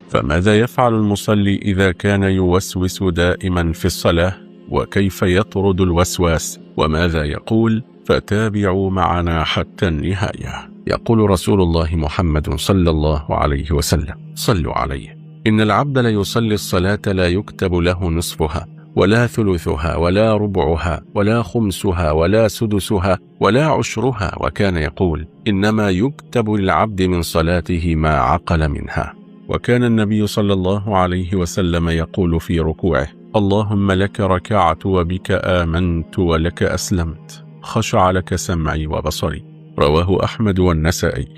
فماذا يفعل المصلي إذا كان يوسوس دائما في الصلاة؟ وكيف يطرد الوسواس؟ وماذا يقول؟ فتابعوا معنا حتى النهاية. يقول رسول الله محمد صلى الله عليه وسلم: صلوا عليه: إن العبد ليصلي الصلاة لا يكتب له نصفها ولا ثلثها ولا ربعها ولا خمسها ولا سدسها ولا عشرها، وكان يقول: إنما يكتب للعبد من صلاته ما عقل منها. وكان النبي صلى الله عليه وسلم يقول في ركوعه: اللهم لك ركعت وبك آمنت ولك أسلمت، خشع لك سمعي وبصري. رواه أحمد والنسائي.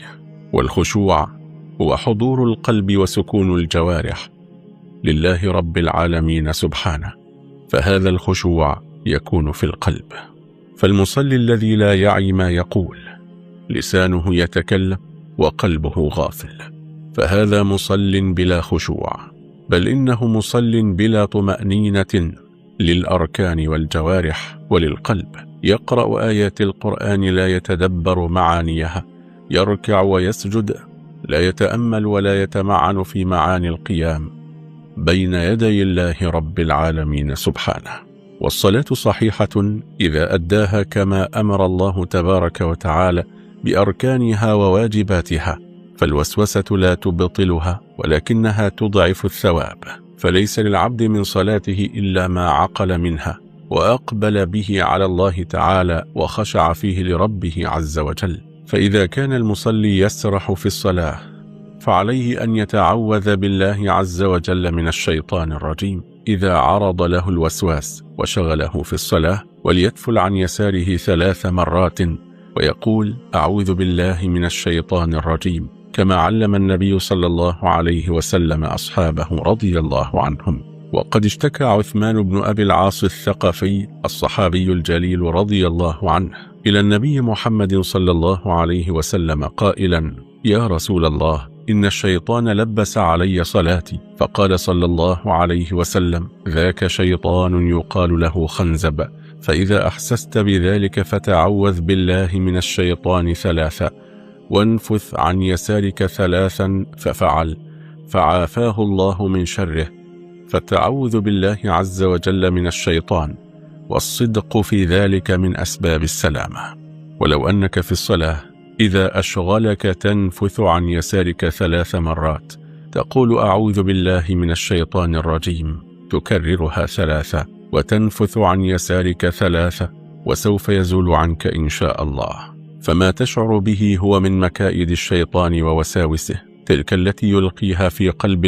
والخشوع هو حضور القلب وسكون الجوارح لله رب العالمين سبحانه، فهذا الخشوع يكون في القلب. فالمصلي الذي لا يعي ما يقول، لسانه يتكلم وقلبه غافل، فهذا مصل بلا خشوع، بل إنه مصل بلا طمأنينة للأركان والجوارح وللقلب. يقرأ آيات القرآن لا يتدبر معانيها، يركع ويسجد لا يتأمل ولا يتمعن في معاني القيام بين يدي الله رب العالمين سبحانه. والصلاة صحيحة إذا أداها كما أمر الله تبارك وتعالى بأركانها وواجباتها، فالوسوسة لا تبطلها ولكنها تضعف الثواب. فليس للعبد من صلاته إلا ما عقل منها وأقبل به على الله تعالى وخشع فيه لربه عز وجل. فإذا كان المصلي يسرح في الصلاة فعليه أن يتعوذ بالله عز وجل من الشيطان الرجيم إذا عرض له الوسواس وشغله في الصلاة، وليتفل عن يساره 3 مرات ويقول: أعوذ بالله من الشيطان الرجيم، كما علم النبي صلى الله عليه وسلم أصحابه رضي الله عنهم. وقد اشتكى عثمان بن أبي العاص الثقفي الصحابي الجليل رضي الله عنه إلى النبي محمد صلى الله عليه وسلم قائلا: يا رسول الله، إن الشيطان لبس علي صلاتي. فقال صلى الله عليه وسلم: ذاك شيطان يقال له خنزب، فإذا أحسست بذلك فتعوذ بالله من الشيطان 3 وانفث عن يسارك 3، ففعل فعافاه الله من شره. فالتعوذ بالله عز وجل من الشيطان والصدق في ذلك من أسباب السلامة. ولو أنك في الصلاة إذا أشغلك تنفث عن يسارك 3 مرات، تقول: أعوذ بالله من الشيطان الرجيم، تكررها 3 وتنفث عن يسارك 3، وسوف يزول عنك إن شاء الله. فما تشعر به هو من مكائد الشيطان ووساوسه، تلك التي يلقيها في قلب